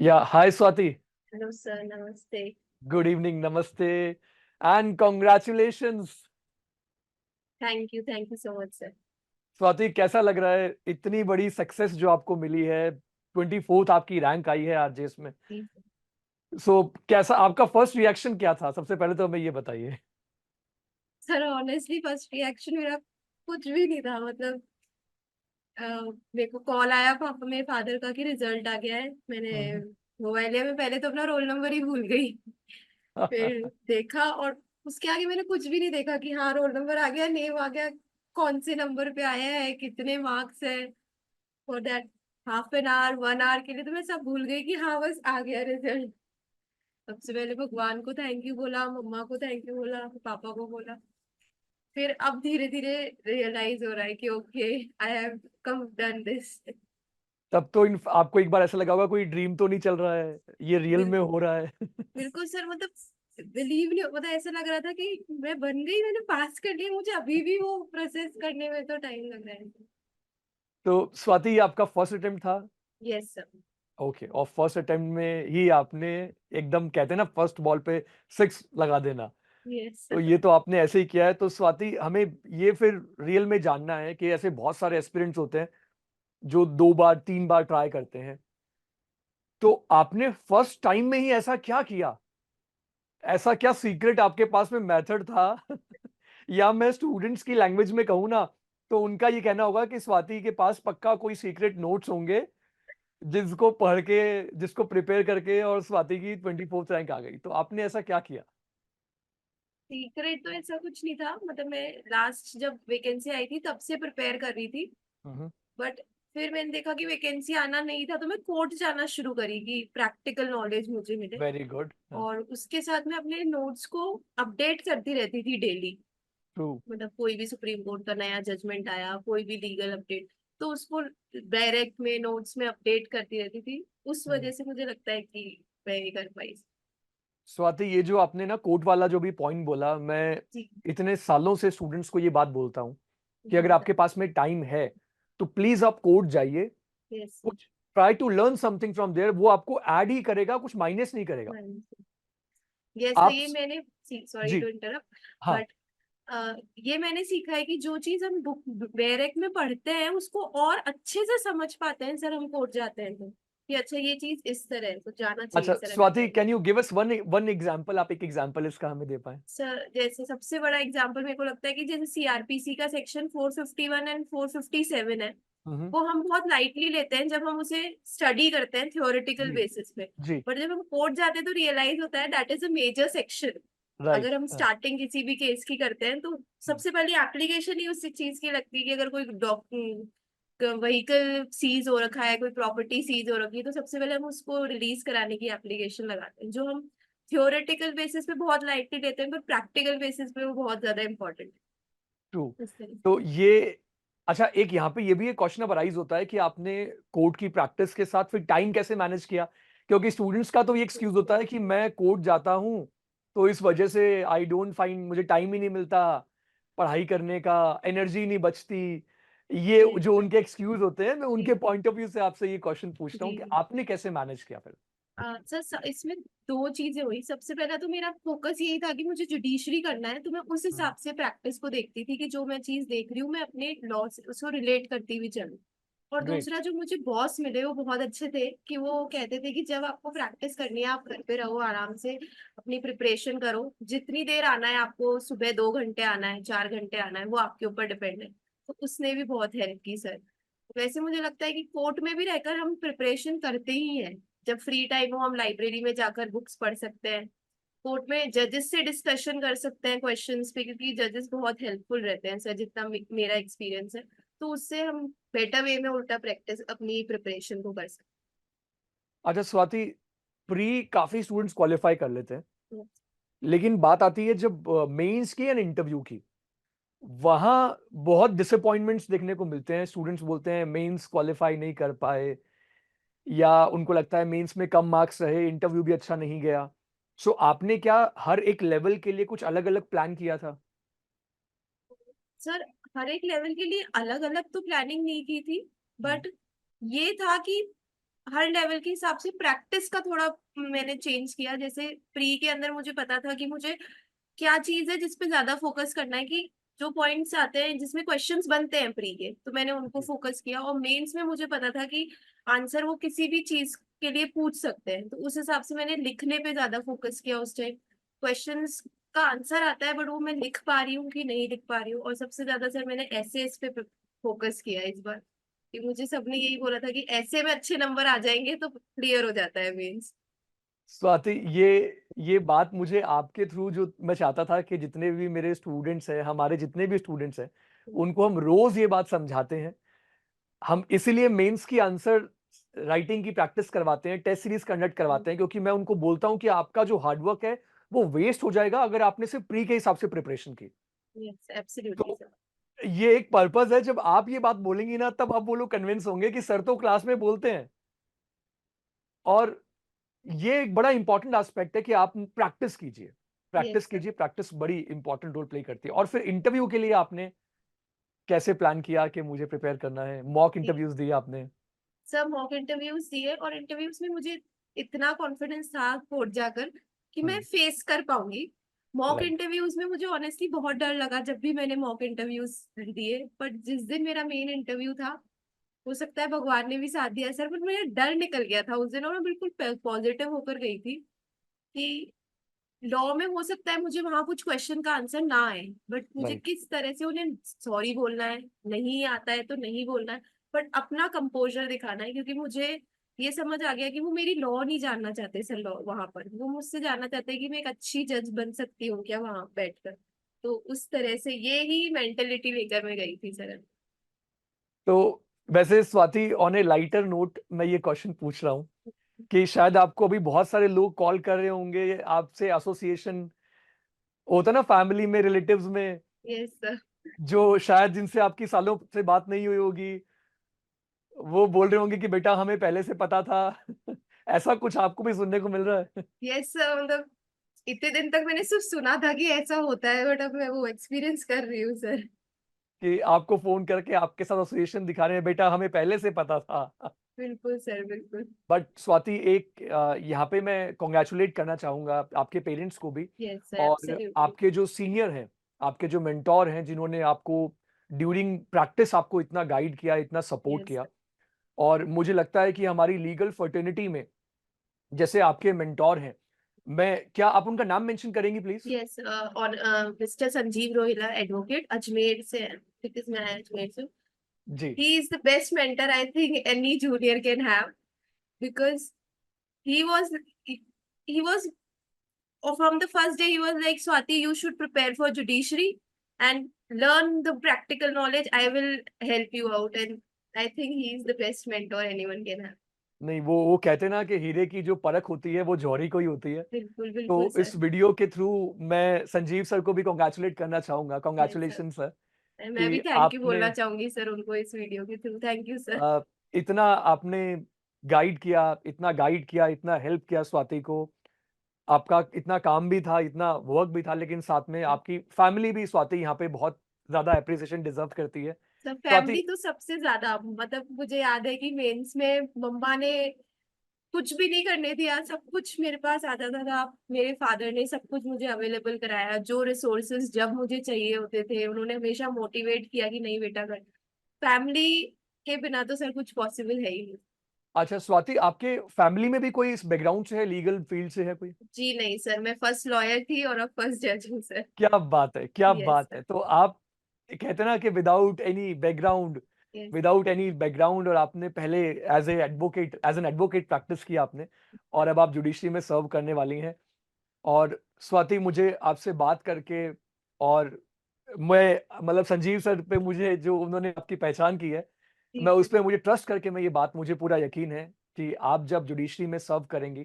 Yeah, hi Swati. Hello sir, नमस्ते। Good evening, namaste, and congratulations. Thank you so much sir. Swati कैसा लग रहा है इतनी बड़ी सक्सेस जो आपको मिली है? 24th आपकी रैंक आई है आरजेएस में। जी सो कैसा आपका फर्स्ट रिएक्शन क्या था? सबसे पहले तो हमें ये बताइए। सर, ऑनेस्टली फर्स्ट रिएक्शन मेरा कुछ भी नहीं था। मतलब अ, मेरे को कॉल आया पापा मेरे फादर का कि रिजल्ट आ गया है। मैंने हम्म। मोबाइल लिया, मैं पहले तो अपना रोल नंबर ही भूल गई। फिर देखा और उसके आगे मैंने कुछ भी नहीं देखा कि हाँ रोल नंबर आ गया, नेम आ गया, कौन से नंबर पे आया है, कितने मार्क्स है। For that half an hour 1 hour के लिए तो मैं सब भूल गई कि हाँ बस आ गया रिजल्ट। सबसे पहले भगवान को थैंक यू बोला, मम्मा को थैंक यू बोला, पापा को बोला। फिर अब धीरे धीरे रियलाइज हो रहा है कि okay, I have come done this. तब तो आपको एक बार ऐसा लगा होगा कोई ड्रीम तो नहीं चल रहा है, ये रियल में बिल्कुल हो रहा है। बिल्कुल सर। मतलब बिलीव नहीं, मतलब ऐसा लग रहा था कि मैं बन गई, मैंने पास कर लिया, मुझे अभी भी वो प्रोसेस करने में तो टाइम लग रहा है। तो स्वाति ये आपका फर्स्ट अटेम्प्ट था? Yes sir. ओके, और फर्स्ट अटेम्प्ट में ही आपने एकदम कहते हैं ना फर्स्ट बॉल पे सिक्स लगा देना। यस तो सर। ये तो आपने ऐसे ही किया है। तो स्वाति हमें ये फिर रियल में जानना है कि ऐसे बहुत सारे एस्पिरेंट्स होते हैं जो 2 बार 3 बार ट्राई करते हैं। तो आपने फर्स्ट टाइम में ही ऐसा क्या किया? ऐसा क्या सीक्रेट आपके पास में मेथड था? या मैं स्टूडेंट्स की लैंग्वेज में कहूँ ना, तो उनका ये कहना होगा कि स्वाति के पास पक्का कोई सीक्रेट नोट्स होंगे जिसको पढ़ के, जिसको प्रिपेयर करके और स्वाति की 24th रैंक आ गई। तो आपने ऐसा क्या किया? सीक्रेट तो ऐसा कुछ नहीं था। मतलब मैं लास्ट जब वैकेंसी आई थी तब से प्रिपेयर कर रही थी। हम्म। बट फिर मैंने देखा कि वैकेंसी आना नहीं था, तो मैं कोर्ट जाना शुरू करी कि प्रैक्टिकल नॉलेज मुझे मिले। Very good. और उसके साथ मैं अपने नोट्स को अपडेट करती रहती थी डेली। ट्रू। मतलब कोई भी सुप्रीम कोर्ट का नया जजमेंट आया, कोई भी लीगल अपडेट, तो उसको डायरेक्ट में नोट्स में अपडेट करती रहती थी। उस वजह से मुझे लगता है कि मैं ये कर पाई। स्वाति ये जो आपने ना कोर्ट वाला जो भी पॉइंट बोला, मैं जी। इतने सालों से स्टूडेंट्स को ये बात बोलता हूँ कि जी अगर सर। आपके पास में टाइम है तो प्लीज आप कोर्ट जाइए। यस कुछ try to learn something from there, वो आपको ऐड ही करेगा, कुछ माइनस नहीं करेगा। सर। यस सर, आप ये मैंने, सॉरी जी टू इंटरप्ट, हाँ। बट ये मैंने सीखा है कि जो चीज हम बुक बैरक में पढ़ते हैं उसको और अच्छे से समझ पाते हैं सर, हम कोर्ट जाते हैं तो कि अच्छा ये चीज इस तरह है, तो जाना चाहिए अच्छा सर हमें स्वाति, पहले। Can you give us one one example? आप एक एग्जांपल इसका हमें दे पाए? सर जैसे सबसे बड़ा एग्जांपल मेरे को लगता है कि जैसे सीआरपीसी का सेक्शन 451 एंड 457 है, हम्म। वो हम बहुत लाइटली लेते हैं जब हम उसे स्टडी करते हैं थ्योरेटिकल जी बेसिस पे। जी। बट जब हम कोर्ट जाते हैं तो रियलाइज होता है that is a major section. Right. अगर हम स्टार्टिंग किसी भी केस की करते हैं तो सबसे पहले एप्लीकेशन ही उस चीज की लगती है कि अगर कोई व्हीकल सीज हो रखा है, कोई प्रॉपर्टी सीज हो रखी है, तो सबसे पहले हम उसको रिलीज कराने की एप्लीकेशन लगाते हैं, जो हम थियोरेटिकल बेसिस पे बहुत लाइटली लेते हैं, पर प्रैक्टिकल बेसिस पे वो बहुत ज्यादा इंपॉर्टेंट ट्रू। है। इस तरह तो ये अच्छा, एक यहाँ पे ये भी एक क्वेश्चन अब अराइज होता है कि आपने कोर्ट की प्रैक्टिस के साथ फिर टाइम कैसे मैनेज किया? क्योंकि स्टूडेंट्स का तो ये एक्सक्यूज होता है कि मैं कोर्ट जाता हूँ तो इस वजह से आई डोंट फाइंड, मुझे टाइम ही नहीं मिलता पढ़ाई करने का, एनर्जी नहीं बचती। ये से। जो उनके एक्सक्यूज होते हैं, मैं उनके जी पॉइंट ऑफ व्यू से आपसे ये क्वेश्चन पूछता हूँ जी कि जी। आपने कैसे मैनेज किया फिर? सर इसमें दो चीजें हुई। सबसे पहला तो मेरा फोकस यही था कि मुझे जुडिशरी करना है, तो मैं उस हम्म। हिसाब से प्रैक्टिस को देखती थी कि जो मैं चीज देख रही हूँ मैं अपने लॉ से उसको रिलेट करती हुई चलूँ। और ग्रेट। दूसरा, जो मुझे बॉस मिले वो बहुत अच्छे थे कि वो कहते थे कि जब आपको प्रैक्टिस करनी है आप घर पे रहो, आराम से अपनी प्रिपरेशन करो, जितनी देर आना है आपको, सुबह 2 घंटे आना है, 4 घंटे आना है, वो आपके ऊपर डिपेंड है। तो उसने भी बहुत हेल्प की सर। वैसे मुझे लगता है कि कोर्ट में भी रहकर हम प्रिपरेशन करते ही हैं। जब फ्री टाइम हो हम लाइब्रेरी में जाकर बुक्स पढ़ सकते हैं, कोर्ट में जजेस से डिस्कशन कर सकते हैं क्वेश्चंस पे, क्योंकि जजेस बहुत हेल्पफुल रहते हैं सर, जितना मेरा एक्सपीरियंस है। तो उससे हम बेटर वे में उल्टा प्रैक्टिस अपनी प्रिपरेशन को कर सकते अच्छा स्वाति, प्री काफी स्टूडेंट्स क्वालिफाई कर लेते हैं, हैं। लेकिन बात आती है जब मेंस की या इंटरव्यू की, वहां बहुत डिसअपॉइंटमेंट्स देखने को मिलते हैं। स्टूडेंट्स बोलते हैं मेंस क्वालिफाई नहीं कर पाए, या उनको लगता है मेंस में कम मार्क्स रहे, इंटरव्यू भी अच्छा नहीं गया। सो आपने क्या हर एक लेवल के लिए कुछ अलग अलग प्लान किया था? सर हर एक लेवल के लिए अलग अलग तो प्लानिंग नहीं की थी, हम्म। बट ये था कि हर लेवल के हिसाब से प्रैक्टिस का थोड़ा मैंने चेंज किया। जैसे प्री के अंदर मुझे पता था कि मुझे क्या चीज है जिस पे ज्यादा फोकस करना है, कि जो पॉइंट्स आते हैं जिसमें क्वेश्चंस बनते हैं प्री के, तो मैंने उनको जी। फोकस किया। और मेंस में मुझे पता था कि आंसर वो किसी भी चीज के लिए पूछ सकते हैं, तो उस हिसाब से मैंने लिखने पे ज्यादा फोकस किया उस टाइम। क्वेश्चंस का आंसर आता है बट वो मैं लिख पा रही हूँ कि नहीं लिख पा रही हूँ। और सबसे ज्यादा सर मैंने एसेस पे फोकस किया इस बार, कि मुझे सबने यही बोला था कि ऐसे में अच्छे नंबर आ जाएंगे तो क्लियर हो जाता है मेंस। स्वाति, ये बात मुझे आपके थ्रू, जो मैं चाहता था कि जितने भी मेरे स्टूडेंट्स हैं, हमारे जितने भी स्टूडेंट्स हैं, उनको हम रोज ये बात समझाते हैं। हम इसीलिए मेंस की आंसर राइटिंग की प्रैक्टिस करवाते हैं, टेस्ट सीरीज कंडक्ट करवाते हैं, क्योंकि मैं उनको बोलता हूं कि आपका जो हार्डवर्क है वो वेस्ट हो जाएगा अगर आपने सिर्फ प्री के हिसाब से प्रिपरेशन की। यस एब्सोल्युटली तो सर। ये एक पर्पस है, जब आप ये बात बोलेंगी ना तब आप वो लोग कन्विंस होंगे कि सर तो क्लास में बोलते हैं। और ये एक बड़ा इंपॉर्टेंट एस्पेक्ट है कि आप प्रैक्टिस कीजिए, प्रैक्टिस यस सर। कीजिए। प्रैक्टिस बड़ी इंपॉर्टेंट रोल प्ले करती है। और फिर इंटरव्यू के लिए आपने कैसे प्लान किया कि मुझे प्रिपेयर करना है? मॉक इंटरव्यूज दिए आपने? सब मॉक इंटरव्यूज दिए और इंटरव्यूज में मुझे इतना कॉन्फिडेंस था कोर्ट जाकर कि मैं हम्म। फेस कर पाऊंगी। Mock right. इंटरव्यूज में मुझे ऑनेस्टली बहुत डर लगा जब भी मैंने मॉक इंटरव्यूज दिए, बट जिस दिन मेरा मेन इंटरव्यू था, हो सकता है भगवान ने भी साथ दिया सर, बट मेरा डर निकल गया था उस दिन और मैं बिल्कुल पॉजिटिव होकर गई थी कि लॉ में हो सकता है मुझे वहां कुछ क्वेश्चन का आंसर ना आए, बट मुझे राइट। किस तरह से उन्हें सॉरी बोलना है, नहीं आता है तो नहीं बोलना है, बट अपना कंपोजर दिखाना है। क्योंकि मुझे ये समझ आ गया कि वो मेरी लॉ नहीं जानना चाहते सर, लॉ वहां पर वो मुझसे जानना चाहते हैं कि मैं एक अच्छी जज बन सकती हूँ क्या वहां बैठकर। तो उस तरह से ये ही मेंटेलिटी लेकर मैं गई थी सर। तो वैसे Swati, on A lighter note मैं ये क्वेश्चन पूछ रहा हूँ कि शायद आपको अभी बहुत सारे लोग कॉल कर रहे होंगे आपसे, एसोसिएशन होता है ना फैमिली में, रिलेटिव्स में, यस सर। जो शायद जिनसे आपकी सालों से बात नहीं हुई होगी, वो बोल रहे होंगे कि बेटा हमें पहले से पता था। ऐसा कुछ आपको भी सुनने को मिल रहा है? यस सर, मतलब इतने दिन तक मैंने सिर्फ सुना था कि ऐसा होता है, बट अब मैं वो एक्सपीरियंस कर रही हूँ सर। कि आपको फोन करके आपके साथ एसोसिएशन दिखा रहे हैं, बेटा हमें पहले से पता था। बिल्कुल सर बिल्कुल। बट स्वाति, एक यहाँ पे मैं कॉन्ग्रेचुलेट करना चाहूंगा आपके पेरेंट्स को भी, यस सर और एब्सोल्युटली। आपके जो सीनियर हैं, आपके जो मेंटोर हैं, जिन्होंने आपको ड्यूरिंग प्रैक्टिस आपको इतना गाइड किया, इतना सपोर्ट यस किया। सर। और मुझे लगता है कि हमारी लीगल फर्टर्निटी में जैसे आपके मेंटोर हैं, मैं, क्या आप उनका नाम मेंशन करेंगी प्लीज? यस और मिस्टर संजीव रोहिला एडवोकेट अजमेर से है, बिकॉज मैं अजमेर से। जी। He is the best mentor I think any junior can have, because he was he was from the first day he was like, Swati, you should prepare for judiciary and learn the practical knowledge. I will help you out, and I think he is the best mentor anyone can have. नहीं, वो कहते हैं ना कि हीरे की जो परख होती है वो जौहरी को ही होती है। बिल्कुल तो बिल्कुल इस सर। वीडियो के थ्रू मैं संजीव सर को भी कॉन्ग्रेचुलेट करना चाहूंगा। Yes congratulation sir. सर, मैं भी कि थैंक यू आपने बोलना चाहूंगी सर उनको इस वीडियो के थ्रू। Thank you sir. इतना आपने गाइड किया, इतना गाइड किया, इतना हेल्प किया स्वाति को। आपका इतना काम भी था, इतना वर्क भी था, लेकिन साथ में आपकी फैमिली भी स्वाति यहाँ पे बहुत ज्यादा अप्रिसिएशन डिजर्व करती है। सर स्वाति, फैमिली तो सबसे ज्यादा, मतलब मुझे याद है कि मेंस में मम्मा ने कुछ भी नहीं करने दिया, सब कुछ मेरे पास आता था। मेरे फादर ने सब कुछ मुझे अवेलेबल कराया, जो रिसोर्सेज जब मुझे चाहिए होते थे उन्होंने हमेशा मोटिवेट किया कि नहीं बेटा कर। फैमिली के बिना तो सर कुछ पॉसिबल है ही नहीं। अच्छा स्वाति, आपके फैमिली में भी कोई इस बैकग्राउंड से है, लीगल फील्ड से है कोई? जी नहीं सर, मैं फर्स्ट लॉयर थी और अब फर्स्ट जज हूँ सर। क्या बात है, क्या यस बात सर। है! तो आप कहते हैं ना कि यस। विदाउट एनी बैकग्राउंड, और आपने पहले एज एन एडवोकेट प्रैक्टिस किया आपने, और अब आप जुडिशरी में सर्व करने वाली हैं। और स्वाति, मुझे आपसे बात करके, और मैं, मतलब संजीव सर पे मुझे जो उन्होंने आपकी पहचान की है, जी मैं उस सर। पे मुझे ट्रस्ट करके मैं ये बात, मुझे पूरा यकीन है कि आप जब जुडिशरी में सर्व करेंगी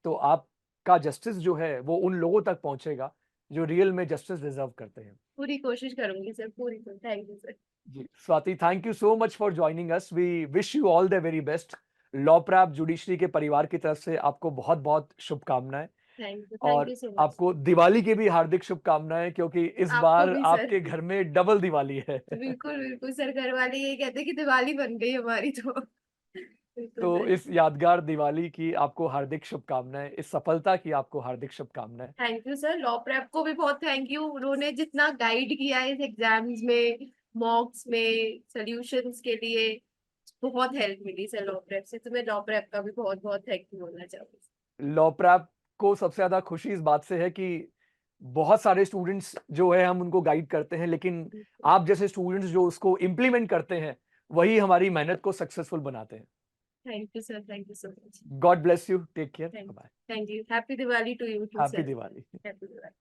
तो आपका जस्टिस जो है वो उन लोगों तक पहुंचेगा जो रियल में जस्टिस डिजर्व करते हैं। पूरी कोशिश करूंगी सर, पूरी। Thank you sir. जी Swati, thank you so much for joining us. We wish you all the very best. Law prep judiciary के परिवार की तरफ से आपको बहुत बहुत शुभकामनाएं। थैंक और यू सो मच। आपको दिवाली की भी हार्दिक शुभकामनाएं, क्योंकि इस आपको बार भी सर। आपके घर में डबल दिवाली है। बिल्कुल बिल्कुल सर, घर वाले ये कहते हैं कि दिवाली बन गई हमारी तो। बिल्कुल तो सर। इस यादगार दिवाली की आपको हार्दिक शुभकामनाएं, इस सफलता की आपको हार्दिक शुभकामनाएं। Thank you sir, law prep को भी बहुत थैंक यू, उन्होंने जितना गाइड किया है इस एग्जाम्स में, मॉक्स में, सॉल्यूशंस के लिए बहुत हेल्प मिली सर लॉ प्रेप से, तो मैं लॉ प्रेप का भी बहुत बहुत थैंक यू बोलना चाहूंगी। लॉ प्रैप को सबसे ज्यादा खुशी इस बात से है कि बहुत सारे स्टूडेंट्स जो है हम उनको गाइड करते हैं, लेकिन आप जैसे स्टूडेंट्स जो उसको इम्प्लीमेंट करते हैं वही हमारी मेहनत को सक्सेसफुल बनाते हैं। Thank you sir, thank you so much. God bless you, take care, thank bye. Thank you, happy Diwali to you too happy sir. Diwali. Happy Diwali.